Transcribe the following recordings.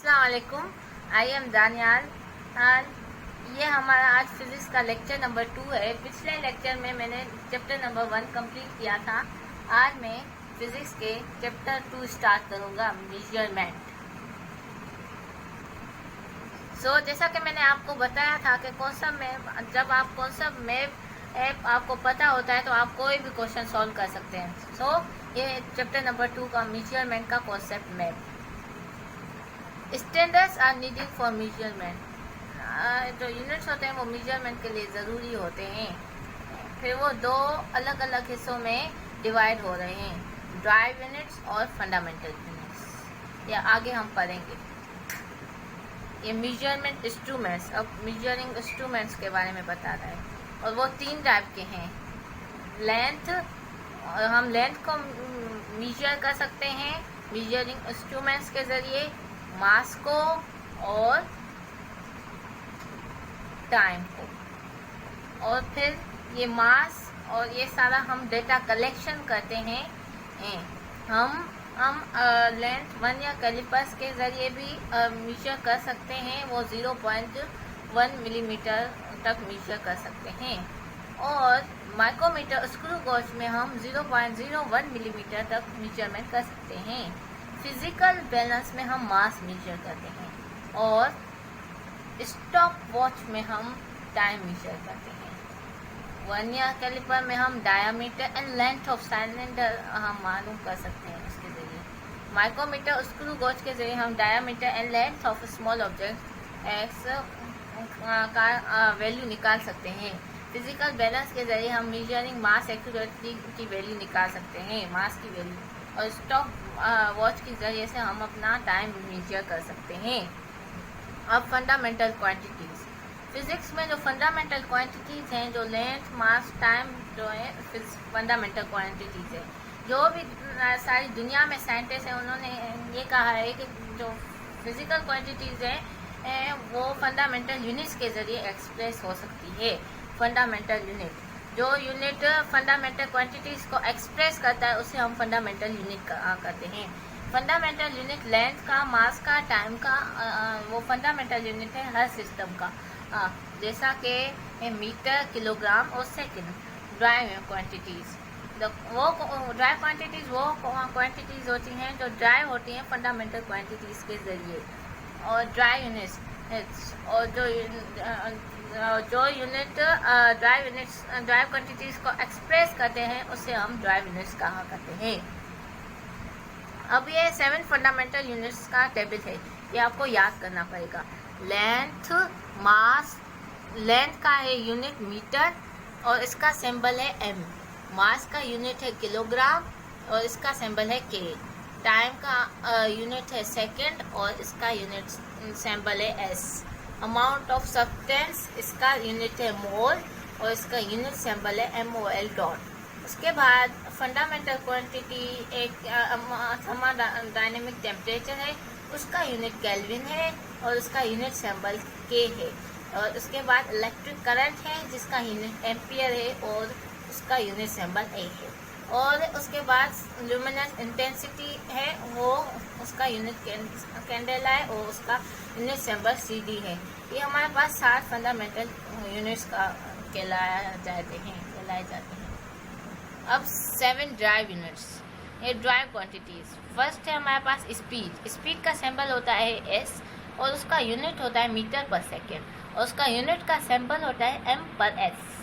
अस्सलाम वालेकुम। I am Daniyal और ये हमारा आज फिज़िक्स का लेक्चर नंबर 2 है। पिछले लेक्चर में मैंने चैप्टर नंबर 1 कंप्लीट किया था। आज मैं फिज़िक्स के चैप्टर 2 स्टार्ट करूँगा, मेजरमेंट। जैसा कि मैंने आपको बताया था कि जब आप कॉन्सेप्ट मैप आपको पता होता है तो आप कोई भी क्वेश्चन सॉल्व कर सकते हैं। ये चैप्टर नंबर 2 का मेजरमेंट का concept map. Standards are needing for measurement. जो यूनिट्स होते हैं वो मेजरमेंट के लिए ज़रूरी होते हैं। फिर वो दो अलग अलग हिस्सों में डिवाइड हो रहे हैं, ड्राइव यूनिट्स और फंडामेंटल यूनिट्स। या आगे हम पढ़ेंगे ये मेजरमेंट इंस्ट्रूमेंट्स। अब मेजरिंग इंस्ट्रूमेंट्स के बारे में बता रहा है और वो 3 टाइप के हैं। लेंथ, और हम लेंथ को मेजर कर सकते हैं मेजरिंग इंस्ट्रूमेंट्स के ज़रिए, मास को और टाइम को। और फिर ये मास और ये सारा हम डेटा कलेक्शन करते हैं। हम लेंथ 1 या कैलिपर्स के ज़रिए भी मेजर कर सकते हैं। वो 0.1 मिलीमीटर तक मेजर कर सकते हैं। और माइक्रोमीटर स्क्रू गॉज में हम 0.01 मिलीमीटर तक मेजरमेंट कर सकते हैं। फिजिकल बैलेंस में हम मास मेजर करते हैं और स्टॉप वॉच में हम टाइम मेजर करते हैं। वर्नियर कैलिपर में हम diameter and length of cylinder हम मालूम कर सकते हैं उसके जरिए। माइक्रोमीटर स्क्रू गॉज के जरिए हम diameter and length of small object x का वैल्यू निकाल सकते हैं। फिजिकल बैलेंस के जरिए हम मेजरिंग मास एक्यूरेटली की वैल्यू निकाल सकते हैं, मास की वैल्यू। और स्टॉप वॉच के जरिए से हम अपना टाइम मेजर कर सकते हैं। अब फंडामेंटल क्वांटिटीज़। फिजिक्स में जो फंडामेंटल क्वांटिटीज़ हैं, जो लेंथ, मास, टाइम जो है फंडामेंटल क्वांटिटीज़ है। जो भी सारी दुनिया में साइंटिस्ट हैं उन्होंने ये कहा है कि जो फिजिकल क्वांटिटीज़ हैं वो फंडामेंटल यूनिट्स के ज़रिए एक्सप्रेस हो सकती है। फंडामेंटल यूनिट, जो यूनिट फंडामेंटल क्वांटिटीज़ को एक्सप्रेस करता है उसे हम फंडामेंटल यूनिट कहते हैं। फंडामेंटल यूनिट लेंथ का, मास का, टाइम का वो फंडामेंटल यूनिट है हर सिस्टम का। जैसा कि मीटर, किलोग्राम और सेकंड। ड्राइव क्वांटिटीज़, वो ड्राइव क्वांटिटीज़ वो क्वांटिटीज़ होती हैं जो ड्राइव होती हैं फंडामेंटल क्वांटिटीज़ के ज़रिए। और ड्राइव यूनिट्स, और जो यूनिट ड्राइव क्वांटिटीज़ को एक्सप्रेस करते हैं उसे हम ड्राइव यूनिट्स कहा करते हैं। अब ये 7 फंडामेंटल यूनिट्स का टेबल है, ये आपको याद करना पड़ेगा। लेंथ, मास, लेंथ का है यूनिट मीटर और इसका सिंबल है m। मास का यूनिट है किलोग्राम और इसका सिंबल है k। टाइम का यूनिट है सेकंड और इसका यूनिट सिंबल है s। अमाउंट ऑफ सब्सटेंस, इसका यूनिट है मोल और इसका यूनिट सिंबल है mol डॉट। उसके बाद फंडामेंटल क्वांटिटी एक थर्मोडायनेमिक टेम्परेचर है, उसका यूनिट केल्विन है और उसका यूनिट सिंबल k है। और उसके बाद इलेक्ट्रिक करंट है जिसका यूनिट एम्पियर है और उसका यूनिट सिंबल A है। और उसके बाद ल्यूमिनस इंटेंसिटी है, वो उसका यूनिट कैंडेला है और उसका यूनिट सिंबल CD है। ये हमारे पास 7 फंडामेंटल यूनिट्स का कहलाए जाते हैं। अब 7 ड्राइव यूनिट्स, ये ड्राइव क्वांटिटीज़। फर्स्ट है हमारे पास स्पीड। स्पीड का सिंबल होता है S और उसका यूनिट होता है मीटर पर सेकेंड और उसका यूनिट का सिंबल होता है m पर s।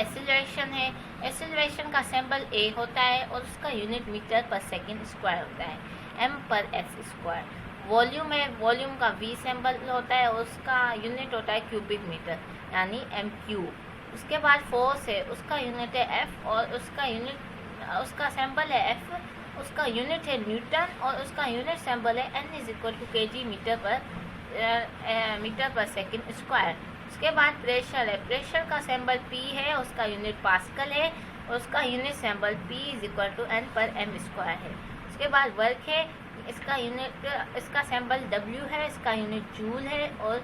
एक्सीलरेशन है, एक्सीलरेशन का सिंबल a होता है और उसका यूनिट मीटर पर सेकेंड स्क्वायर होता है, m पर s स्क्वायर। वॉल्यूम है, वॉल्यूम का v सिंबल होता है और उसका यूनिट होता है क्यूबिक मीटर यानी m3। उसके बाद फोर्स है, उसका यूनिट है f और उसका सिंबल है f, उसका यूनिट है न्यूटन और उसका यूनिट सिंबल है n = kg मीटर पर सेकेंड स्क्वायर। उसके बाद प्रेशर है, प्रेशर का सिंबल P है, उसका यूनिट पास्कल है और उसका यूनिट सिंबल P = n पर m स्क्वायर है। उसके बाद वर्क है, इसका सिंबल W है, इसका यूनिट जूल है और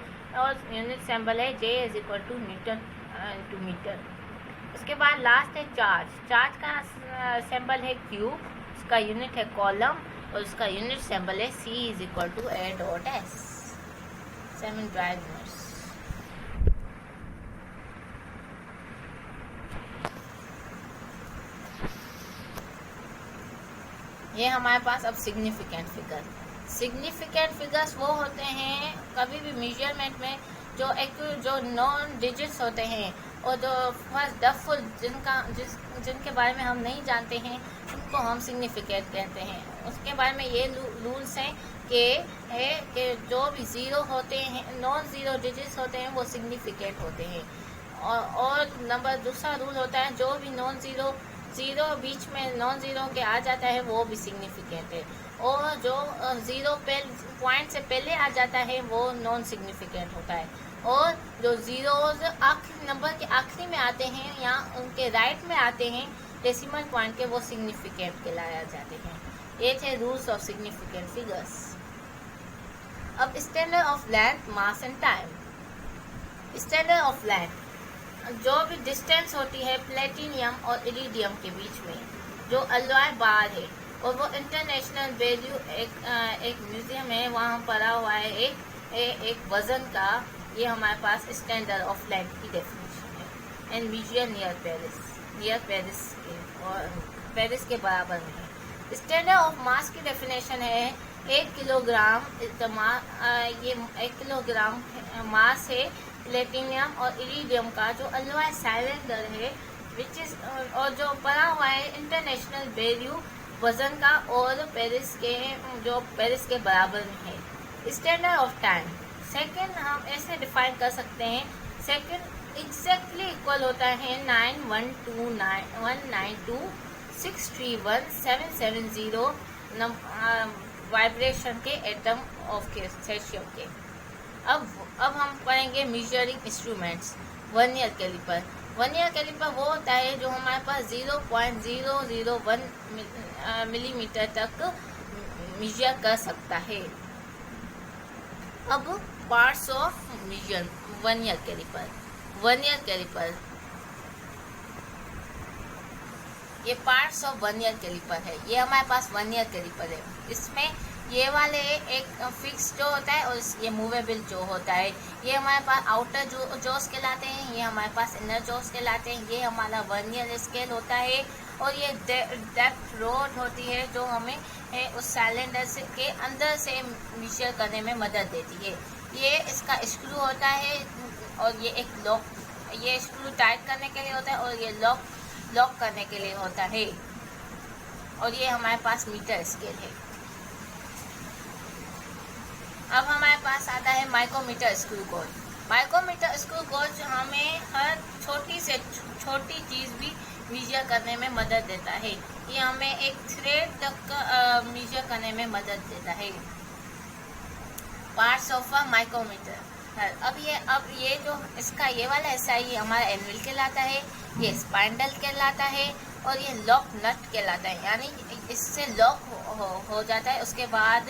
यूनिट सिंबल है J = न्यूटन टू मीटर। उसके बाद लास्ट है चार्ज। चार्ज का सिंबल है Q, उसका यूनिट है कॉलम और उसका यूनिट सिंबल है C = A.S। Semi dry units. ये हमारे पास अब सिग्निफिकेंट फिगर। सिग्निफिकेंट फिगर्स वो होते हैं कभी भी मेजरमेंट में जो नॉन डिजिट्स होते हैं और जो फर्स्ट डफुल जिनके बारे में हम नहीं जानते हैं उनको हम सिग्निफिकेंट कहते हैं। उसके बारे में ये रूल्स हैं कि जो भी ज़ीरो होते हैं, नॉन ज़ीरो डिजिट्स होते हैं, वो सिग्निफिकेंट होते हैं। और नंबर दूसरा रूल होता है जो भी नॉन ज़ीरो बीच में नॉन ज़ीरो के आ जाता है वो भी सिग्निफिकेंट है, और जो ज़ीरो पॉइंट से पहले आ जाता है वो नॉन सिग्निफिकेंट होता है, और जो ज़ीरोज़ आखिरी नंबर के आखिरी में आते हैं या उनके राइट में आते हैं डेसिमल पॉइंट के, वो सिग्निफिकेंट कहलाया जाते हैं। ये थे रूल्स ऑफ सिग्निफिकेंट फिगर्स। अब standard of length, mass and time. Standard of length, जो भी डिस्टेंस होती है प्लेटिनियम और इरिडियम के बीच में, जो अलॉय बार है, और वो इंटरनेशनल वैल्यू एक म्यूजियम है वहाँ पड़ा हुआ है एक वजन का। ये हमारे पास स्टैंडर्ड ऑफ लेंथ की डेफिनेशन है। एंड म्यूजियम नियर पेरिस के बराबर में है। स्टैंडर्ड ऑफ मास की डेफिनेशन है 1 किलोग्राम। ये 1 किलोग्राम मास है प्लेटिनियम और इरिडियम का, जो अलॉय सिलेंडर है विच इज, और जो पड़ा हुआ है इंटरनेशनल वैल्यू वजन का, और पेरिस के बराबर में है। स्टैंडर्ड ऑफ टाइम, सेकंड हम ऐसे डिफाइन कर सकते हैं, सेकंड एग्जैक्टली इक्वल होता है 912916317770 वाइब्रेशन के एटम ऑफ के सेशियम के। अब हम पढ़ेंगे measuring instruments. Vernier calliper. Vernier calliper वो होता है जो हमारे पास 0.001 मिलीमीटर तक मेजर कर सकता है। अब parts of vernier calliper. Vernier calliper, ये पार्ट्स ऑफ वर्नियर कैलिपर है। ये हमारे पास वर्नियर कैलिपर है। इसमें ये वाले एक फिक्स जो होता है और ये मूवेबल जो होता है। ये हमारे पास आउटर जोस कहलाते हैं, ये हमारे पास इनर जोस कहलाते हैं। ये हमारा वर्नियर स्केल होता है, और ये डेप्थ रोड होती है जो हमें उस सिलेंडर के अंदर से मेजर करने में मदद देती है। ये इसका स्क्रू होता है, और ये एक लॉक, ये स्क्रू टाइट करने के लिए होता है, और ये लॉक करने के लिए होता है। और ये हमारे पास मीटर स्केल है। अब हमारे पास आता है micrometer screw gauge. Micrometer screw gauge हमें हर छोटी से छोटी चीज़ भी मेजर करने में मदद देता है। ये हमें एक थ्रेड तक मेजर करने में मदद देता है। Parts of a micrometer. अब ये जो इसका ये वाला हिस्सा है, ये हमारा एनविल कहलाता है, ये स्पाइंडल कहलाता है, और ये लॉक नट कहलाता है। यानी इससे लॉक हो जाता है, उसके बाद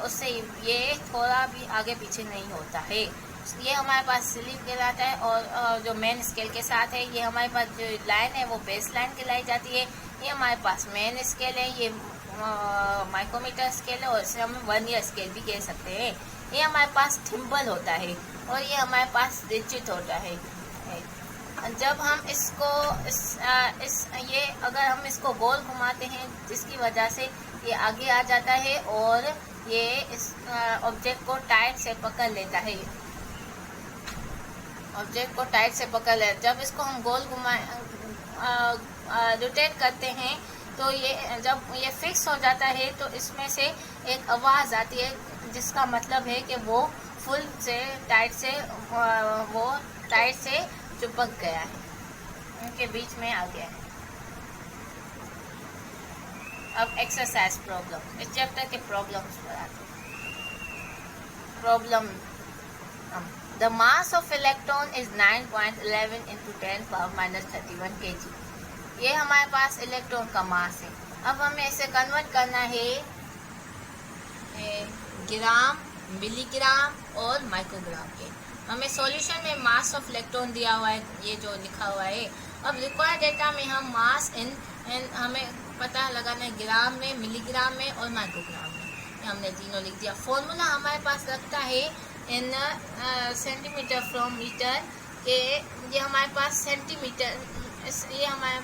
उससे ये थोड़ा भी आगे पीछे नहीं होता है। ये हमारे पास स्लीव कहलाता है, और जो मेन स्केल के साथ है, ये हमारे पास जो लाइन है वो बेस लाइन कहलाई जाती है। ये हमारे पास मेन स्केल है, ये माइक्रोमीटर स्केल है, और इसे हम वर्नियर स्केल भी कह सकते हैं। ये हमारे पास थिम्बल होता है, और ये हमारे पास डिजिट होता है। जब हम ये अगर हम इसको गोल घुमाते हैं, जिसकी वजह से ये आगे आ जाता है और ये इस ऑब्जेक्ट को टाइट से पकड़ लेता है। ऑब्जेक्ट को टाइट से पकड़ लेता है। जब इसको हम गोल रोटेट करते हैं, तो ये जब ये फिक्स हो जाता है तो इसमें से एक आवाज़ आती है, जिसका मतलब है कि वो फुल से टाइट से चिपक गया है, उनके बीच में आ गया है। अब एक्सरसाइज प्रॉब्लम, इस चैप्टर के प्रॉब्लम्स पर आते हैं। Problem, the mass of electron is 9.11 × 10⁻³ kg। ये हमारे पास इलेक्ट्रॉन का मास है। अब हमें इसे कन्वर्ट करना है ग्राम, मिलीग्राम और माइक्रोग्राम के। हमें सॉल्यूशन में मास ऑफ इलेक्ट्रॉन दिया हुआ है, ये जो लिखा हुआ है। अब रिक्वायर्ड डेटा में हम मास इन हमें पता लगाना है ग्राम में, मिलीग्राम में और माइक्रोग्राम में। हमने तीनों लिख दिया। फॉर्मूला हमारे पास रखता है इन सेंटीमीटर फ्रॉम मीटर के ये हमारे पास सेंटीमीटर, ये हमारे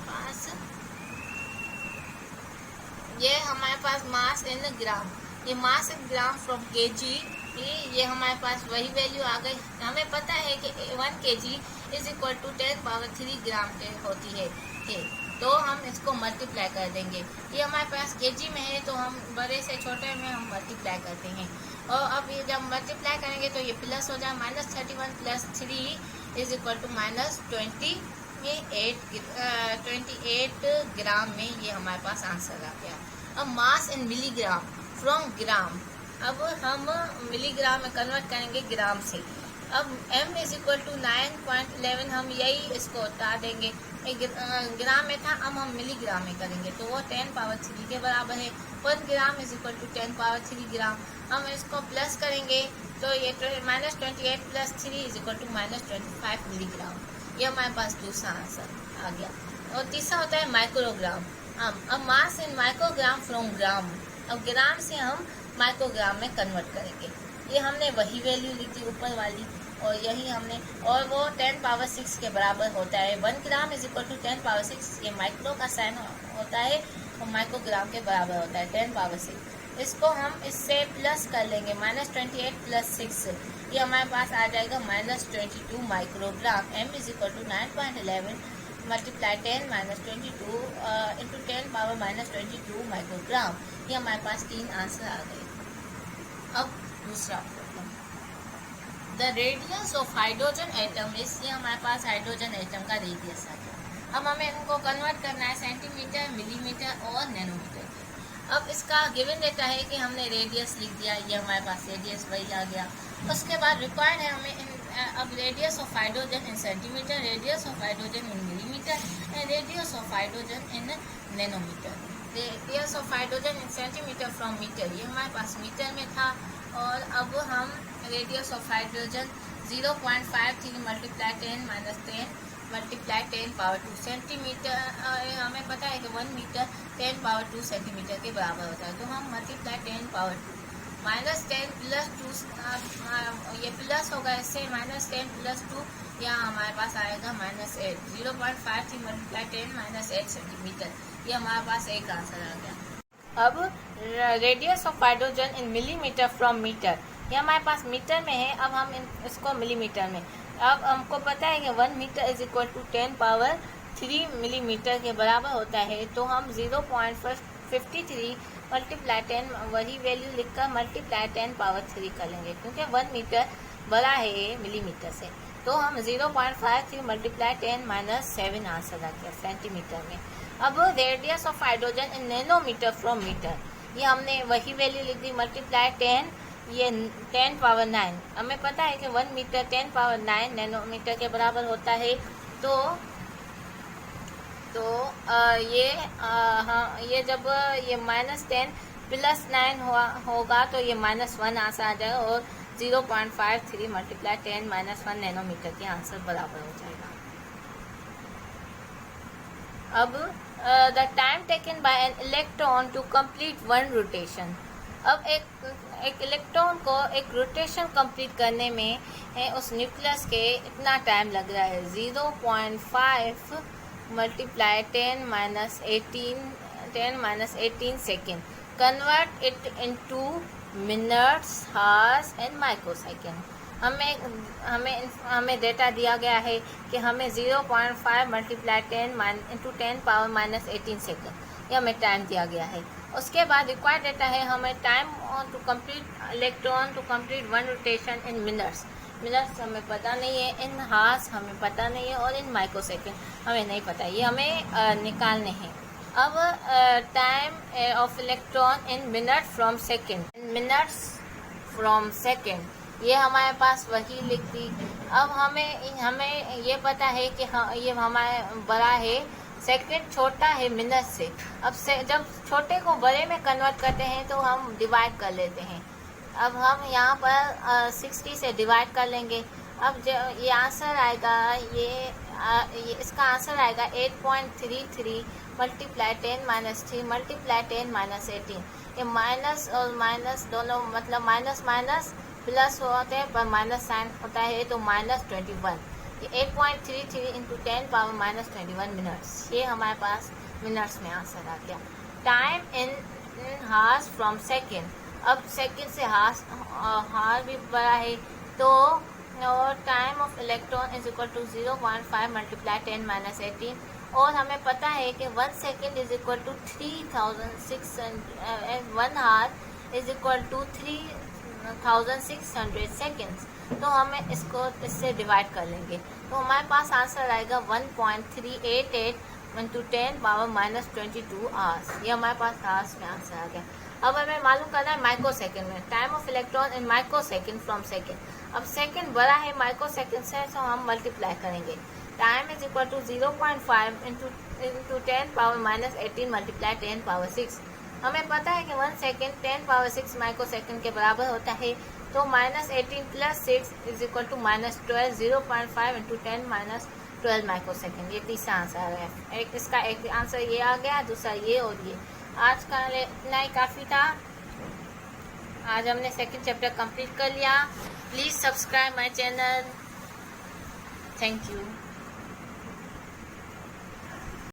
पास मास इन ग्राम, ये मास इन ग्राम फ्रॉम केजी, ये हमारे पास वही वैल्यू आ गई। हमें पता है कि 1 kg इज इक्वल टू 10³ ग्राम के होती है, तो हम इसको मल्टीप्लाई कर देंगे। ये हमारे पास केजी में है तो हम बड़े से छोटे में हम मल्टीप्लाई करते हैं, और अब ये जब मल्टीप्लाई करेंगे तो ये प्लस हो जाए, -31 + 3 इज इक्वल टू -28 ग्राम में ये हमारे पास आंसर आ गया। अब मास इन मिलीग्राम फ्रॉम ग्राम, अब हम मिलीग्राम में कन्वर्ट करेंगे ग्राम से। अब m इज इक्वल टू 9.11, हम यही इसको हटा देंगे, ग्राम में था, अब हम मिलीग्राम में करेंगे तो वो 10³ के बराबर है। 1 ग्राम इज इक्वल टू 10³ ग्राम, हम इसको प्लस करेंगे तो ये -28 + 3 इज इक्वल टू -25 मिलीग्राम। ये हमारे पास दूसरा आंसर आ गया। और तीसरा होता है माइक्रोग्राम। अब मास इन माइक्रोग्राम फ्रॉम ग्राम, अब ग्राम से हम माइक्रोग्राम में कन्वर्ट करेंगे। ये हमने वही वैल्यू ली थी ऊपर वाली, और यही हमने, और वो 10⁶ के बराबर होता है। 1 ग्राम इज इक्वल टू 10⁶, ये माइक्रो का साइन होता है और माइक्रोग्राम के बराबर होता है 10⁶। इसको हम इससे प्लस कर लेंगे, -28 + 6, ये हमारे पास आ जाएगा -22 microgram. m is equal to 9.11 multiply 10 - 22 into 10⁻−22 microgram. ये हमारे पास 3 आंसर आ गए। अब दूसरा problem, the radius of hydrogen atom is, ये हमारे पास हाइड्रोजन एटम का रेडियस आ गया। अब हमें इनको कन्वर्ट करना है सेंटीमीटर, मिलीमीटर और नैनोमीटर के। अब इसका गिवन डेटा है कि हमने रेडियस लिख दिया, ये हमारे पास रेडियस वही आ गया। उसके बाद रिक्वायर्ड है हमें अब radius of hydrogen in centimetre, radius of hydrogen in millimetre and radius of hydrogen in nanometre. Radius of hydrogen in centimetre from metre, ये हमारे पास मीटर में था, और अब हम radius of hydrogen 0.53 multiply 10⁻10 multiply 10⁻2 centimetre, हमें पता है कि 1 मीटर 10⁻2 सेंटीमीटर के बराबर होता है, तो हम मल्टीप्लाई 10⁻2 -10 + 2, ये प्लस होगा, इससे -10 + 2, यहाँ हमारे पास आएगा -8, 0.53 मल्टीप्लाई 10⁻8 सेंटीमीटर, ये हमारे पास एक आंसर आ गया। अब radius of hydrogen in millimetre from metre, ये हमारे पास मीटर में है, अब हम इसको मिलीमीटर में। अब हमको पता है कि 1 metre is equal to 10⁻3 millimetre के बराबर होता है, तो हम 0.53 मल्टीप्लाई 10, वही वैल्यू लिखकर मल्टीप्लाई 10⁻3 कर लेंगे, क्योंकि 1 मीटर बड़ा है मिलीमीटर से, तो हम 0.53 मल्टीप्लाई 10⁻7 आंसर आ गया सेंटीमीटर में। अब radius of hydrogen in nanometre from metre, ये हमने वही वैल्यू लिख दी, मल्टीप्लाई 10, ये 10⁻9, हमें पता है कि 1 मीटर 10⁻9 नैनोमीटर के बराबर होता है, तो ये जब ये -10 + 9 होगा तो ये -1 आंसर आ जाएगा, और 0.53 मल्टीप्लाई 10⁻1 नैनोमीटर के आंसर बराबर हो जाएगा। अब the time taken by an electron to complete 1 rotation, अब एक इलेक्ट्रॉन को एक रोटेशन कंप्लीट करने में उस न्यूक्लियस के इतना टाइम लग रहा है, 0.5 multiply 10⁻18 second. Convert it into minutes, hours and microsecond. हमें डेटा दिया गया है कि हमें 0.5 मल्टीप्लाई 10 इंटू 10⁻−18 सेकेंड, ये हमें टाइम दिया गया है। उसके बाद रिक्वायर्ड डेटा है हमें time to complete electron to complete 1 rotation in minutes हमें पता नहीं है, इन हार्स हमें पता नहीं है, और इन माइक्रोसेकेंड हमें नहीं पता, ये हमें निकालने हैं। अब time of electron in minute from second, minutes from second, ये हमारे पास वही लिख दी। अब हमें ये पता है कि ये हमारे बड़ा है, सेकेंड छोटा है मिनट से। अब जब छोटे को बड़े में कन्वर्ट करते हैं तो हम डिवाइड कर लेते हैं। अब हम यहाँ पर 60 से डिवाइड कर लेंगे। अब जो ये आंसर आएगा, ये इसका आंसर आएगा 8.33 मल्टीप्लाई 10⁻3 मल्टीप्लाई 10⁻18। ये माइनस और माइनस दोनों, मतलब माइनस माइनस प्लस होते हैं पर माइनस साइन होता है तो -21। ये 8.33 इंटू 10⁻⁻21 मिनट्स, ये हमारे पास मिनट्स में आंसर आ गया। Time in hours from second, अब सेकेंड से हार भी बड़ा है तो time of electron is equal to 0.5 multiply 10⁻18, और हमें पता है कि 1 सेकेंड इज इक्वल टू 3600, 1 हार इज इक्वल टू 3600 सेकेंड्स। तो हमें इसको इससे डिवाइड कर लेंगे तो हमारे पास आंसर आएगा 1.388 इंटू 10⁻⁻22 आवर्स। ये हमारे पास आवर्स में आंसर आ गया। अब हमें मालूम करना है माइक्रो सेकेंड में, time of electron in microsecond from second. अब सेकेंड बड़ा है माइक्रो सेकेंड से, तो हम मल्टीप्लाई करेंगे। Time is equal to 0.5 into 10⁻⁻18 multiply 10⁻6। हमें पता है कि 1 सेकेंड 10⁻6 माइक्रो सेकेंड के बराबर होता है, तो -18 + 6 is equal to -12, 0.5 into 10⁻12 microsecond. ये तीसरा आंसर है। इसका एक आंसर ये आ गया, दूसरा ये और ये। आज का इतना ही काफ़ी था। आज हमने सेकंड चैप्टर कंप्लीट कर लिया। Please subscribe my channel. Thank you.